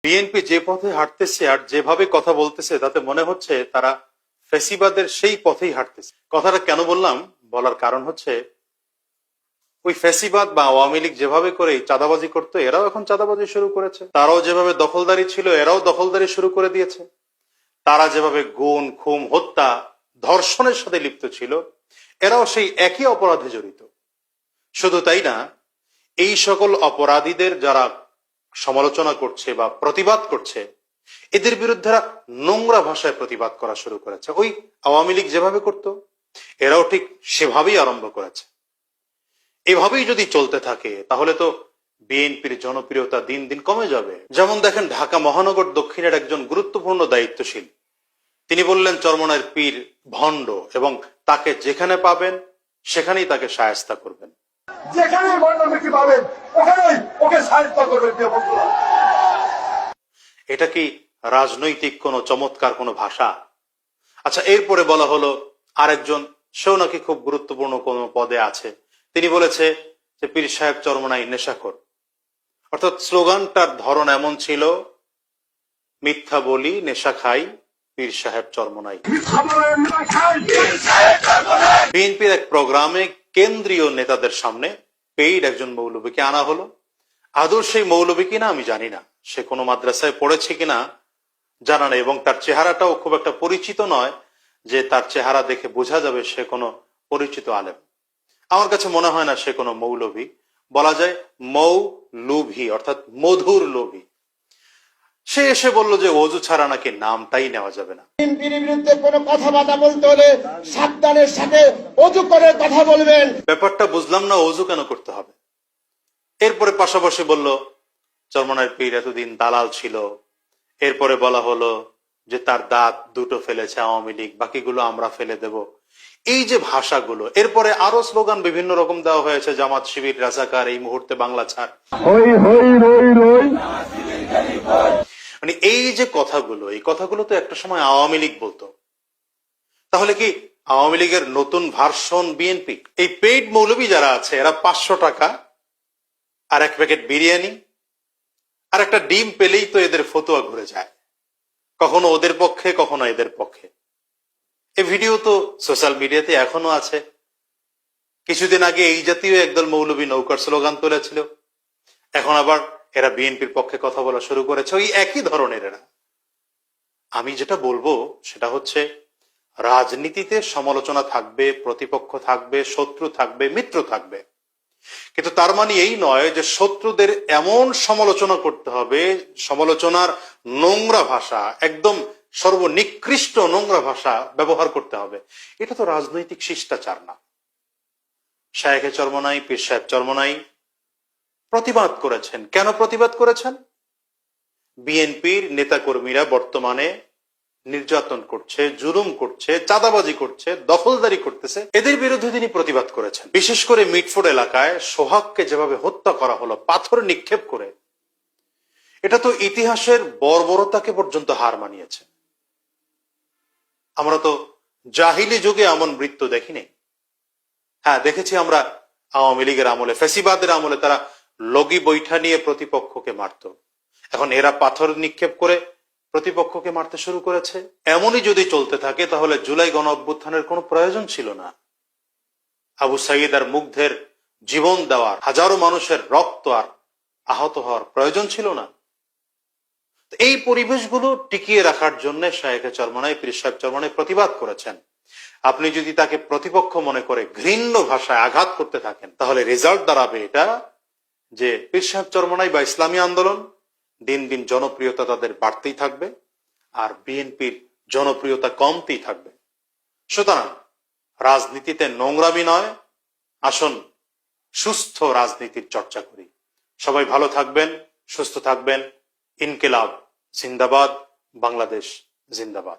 BNP যে পথে হাঁটতেছে আর যেভাবে কথা বলতেছে তাতে মনে হচ্ছে তারা ফ্যাসিবাদের সেই পথেই হাঁটতেছে। কথাটা কেন বললাম, বলার কারণ হচ্ছে ওই ফ্যাসিবাদ বা আওয়ামী লীগ যেভাবে করে চাঁদাবাজি করতো, এরাও এখন চাঁদাবাজি শুরু করেছে। তারাও যেভাবে দখলদারি ছিল, এরাও দখলদারি শুরু করে দিয়েছে। তারা যেভাবে গুম, খুন, হত্যা, ধর্ষণের সাথে লিপ্ত ছিল, এরাও সেই একই অপরাধে জড়িত। শুধু তাই না, এই সকল অপরাধীদের যারা সমালোচনা করছে বা প্রতিবাদ করছে, এদের বিরুদ্ধে নোংরা ভাষায় প্রতিবাদ করা শুরু করেছে। ওই আওয়ামী লীগ যেভাবে করত, এরাও ঠিক সেভাবেই আরম্ভ করেছে। এভাবেই যদি চলতে থাকে তাহলে তো বিএনপির জনপ্রিয়তা দিন দিন কমে যাবে। যেমন দেখেন, ঢাকা মহানগর দক্ষিণের একজন গুরুত্বপূর্ণ দায়িত্বশীল তিনি বললেন চরমনাইয়ের পীর ভণ্ড এবং তাকে যেখানে পাবেন সেখানেই তাকে শায়েস্তা করবেন। যেখানে ভণ্ডকে পাবেন ওখানেই ওকে শায়েস্তা করবেন। এটা কি রাজনৈতিক কোনো চমৎকার কোনো ভাষা? আচ্ছা, এরপরে বলা হলো আরেকজন, সেও নাকি খুব গুরুত্বপূর্ণ কোন পদে আছে, তিনি বলেছে যে পীর সাহেব চরমনাই নেশাখোর। অর্থাৎ স্লোগানটার ধরন এমন ছিল, মিথ্যা বলি নেশা খাই পীর সাহেব চরমনাই। বিএনপির এক প্রোগ্রামে কেন্দ্রীয় নেতাদের সামনে পেইড একজন মৌলবীকে আনা হলো। আদৌ সেই মৌলবী কিনা আমি জানি না, সে কোনো মাদ্রাসায় পড়েছে কিনা জানা নেই, এবং তার চেহারাটাও খুব একটা পরিচিত নয় যে তার চেহারা দেখে বোঝা যাবে সে কোনো পরিচিত আলেম। আমার কাছে মনে হয় না সে কোনো মৌলবী, বলা যায় মৌলুভী, অর্থাৎ মধুর লোভী। সে এসে বলল যে ওযু ছাড়া নাকি নামটাই নেওয়া যাবে না। বিএনপির বিরুদ্ধে কোনো কথাবার্তা বলতে হলে সাবধানের সাথে ওযু করে কথা বলবেন। ব্যাপারটা বুঝলাম না, ওযু কেন করতে হবে? এরপরে পাশাপাশি বলল চরমনাইয়ের পীর এতদিন দালাল ছিল। এরপরে বলা হলো যে তার দাঁত দুটো ফেলেছে আওয়ামী লীগ, বাকিগুলো আমরা ফেলে দেব। এই যে ভাষাগুলো, এরপরে আরো স্লোগান বিভিন্ন রকম দেওয়া হয়েছে, জামাত শিবির রাজাকার, এই মুহূর্তে বাংলা ছাড়। মানে এই যে কথাগুলো, এই কথাগুলো তো একটা সময় আওয়ামী লীগ বলতো। তাহলে কি আওয়ামী লীগের নতুন ভার্সন বিএনপি? এই পেইড মৌলবী যারা আছে এরা 500 টাকা আর এক প্যাকেট বিরিয়ানি আর একটা ডিম পেলেই তো এদের ফতুয়া ঘুরে যায়, কখনো ওদের পক্ষে কখনো এদের পক্ষে। এই ভিডিও তো সোশ্যাল মিডিয়াতে এখনো আছে। কিছুদিন আগে এই জাতীয় একদল মৌলবী নৌকার স্লোগান তুলেছিল, এখন আবার এরা বিএনপির পক্ষে কথা বলা শুরু করেছে, ওই একই ধরনের এরা। আমি যেটা বলবো সেটা হচ্ছে, রাজনীতিতে সমালোচনা থাকবে, প্রতিপক্ষ থাকবে, শত্রু থাকবে, মিত্র থাকবে, কিন্তু তার মানে এই নয় যে শত্রুদের এমন সমালোচনা করতে হবে, সমালোচনার নোংরা ভাষা, একদম সর্বনিকৃষ্ট নোংরা ভাষা ব্যবহার করতে হবে। এটা তো রাজনৈতিক শিষ্টাচার না। শায়েখে চরমনাই, পীর সাহেব চরমনাই প্রতিবাদ করেছেন। কেন প্রতিবাদ করেছেন? বিএনপির নেতাকর্মীরা বর্তমানে নির্যাতন করছে, জুলুম করছে, চাঁদাবাজি করছে, দখলদারি করতেছে, এদের বিরুদ্ধে তিনি প্রতিবাদ করেছেন। বিশেষ করে মিটফোর্ড এলাকায় সোহাগকে যেভাবে হত্যা করা হলো পাথর নিক্ষেপ করে, এটা তো ইতিহাসের বর্বরতাকে পর্যন্ত হার মানিয়েছে। আমরা তো জাহিলি যুগে এমন মৃত্যু দেখিনি। হ্যাঁ, দেখেছি আমরা আওয়ামী লীগের আমলে, ফ্যাসিবাদের আমলে তারা লগি বৈঠা নিয়ে প্রতিপক্ষকে মারত। এখন এরা পাথর নিক্ষেপ করে প্রতিপক্ষকে মারতে শুরু করেছে। এমনই যদি চলতে থাকে তাহলে জুলাই গণ অভ্যুত্থানের কোনো প্রয়োজন ছিল না। আবু সাঈদ আর মুগ্ধের জীবন দেওয়ার, হাজারো মানুষের রক্ত আর আহত হওয়ার প্রয়োজন ছিল না। এই পরিবেশগুলো টিকিয়ে রাখার জন্য শায়েখে চরমনাই, পীর সাহেব চরমনাই প্রতিবাদ করেছেন। আপনি যদি তাকে প্রতিপক্ষ মনে করে ঘৃণ্য ভাষায় আঘাত করতে থাকেন, তাহলে রেজাল্ট দাঁড়াবে এটা যে পীর সাহেব চরমনাই বা ইসলামী আন্দোলন দিন দিন জনপ্রিয়তা তাদের বাড়তেই থাকবে আর বিএনপির জনপ্রিয়তা কমতেই থাকবে। সুতরাং রাজনীতিতে নোংরামি নয়, আসুন সুস্থ রাজনীতির চর্চা করি। সবাই ভালো থাকবেন, সুস্থ থাকবেন। ইনকিলাব জিন্দাবাদ, বাংলাদেশ জিন্দাবাদ।